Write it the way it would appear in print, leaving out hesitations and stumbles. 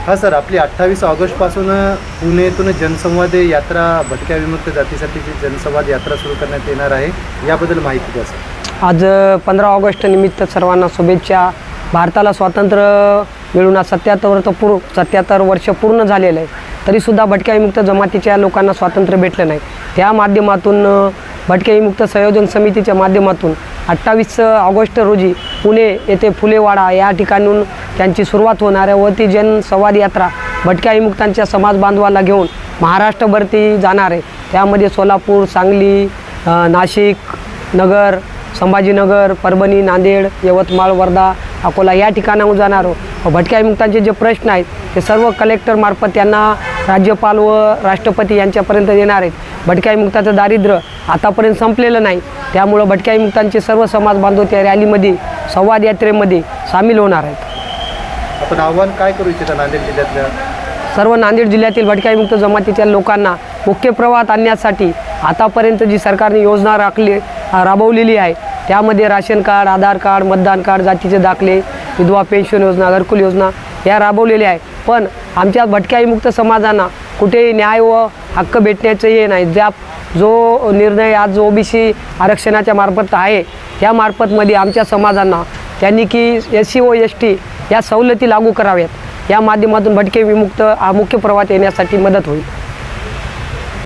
हां सर, आपली 28 ऑगस्टपासून पुणेतून जनसंवाद यात्रा भटक्या विमुक्त जातीसाठीची जनसंवाद यात्रा सुरू करण्यात येणार आहे. याबद्दल माहिती द्या सर. आज 15 ऑगस्ट निमित्त सर्वांना शुभेच्छा. भारताला स्वातंत्र्य मिळून आज 77 वर्ष पूर्ण झालेलं आहे, तरीसुद्धा भटक्या विमुक्त जमातीच्या लोकांना स्वातंत्र्य भेटलं नाही. त्या माध्यमातून भटक्या विमुक्त संयोजन समितीच्या माध्यमातून 28 ऑगस्ट रोजी पुणे येथे फुलेवाडा या ठिकाणून त्यांची सुरुवात होणार आहे व ती जनसंवाद यात्रा भटक्या विमुक्तांच्या समाज बांधवाला घेऊन महाराष्ट्रभर ती जाणार आहे. त्यामध्ये सोलापूर, सांगली, नाशिक, नगर, संभाजीनगर, परभणी, नांदेड, यवतमाळ, वर्धा, अकोला या ठिकाणाहून जाणार आहोत. भटक्या विमुक्तांचे जे प्रश्न आहेत ते सर्व कलेक्टरमार्फत त्यांना राज्यपाल व राष्ट्रपती यांच्यापर्यंत येणार आहेत. भटक्या विमुक्ताचं दारिद्र्य आतापर्यंत संपलेलं नाही, त्यामुळं भटक्या विमुक्तांचे सर्व समाज बांधव त्या रॅलीमध्ये संवाद यात्रेमध्ये सामील होणार आहेत. आपण आव्हान काय करू इच्छिता नांदेड जिल्ह्यातल्या सर्व नांदेड जिल्ह्यातील भटक्या विमुक्त जमातीच्या लोकांना मुख्य प्रवाहात आणण्यासाठी आतापर्यंत जी सरकारने योजना राबवलेली आहे त्यामध्ये राशन कार्ड, आधार कार्ड, मतदान कार्ड, जातीचे दाखले, विधवा पेन्शन योजना, घरकुल योजना या राबवलेल्या आहे. पण आमच्या भटक्या विमुक्त समाजांना कुठेही न्याय व हक्क भेटण्याचं हे नाही. जो निर्णय आज ओबीसी आरक्षणाच्या मार्फत आहे या मार्फतमध्ये आमच्या समाजांना त्यांनी की SC व ST या सवलती लागू कराव्यात. या माध्यमातून भटके विमुक्त मुख्य प्रवाहात येण्यासाठी मदत होईल.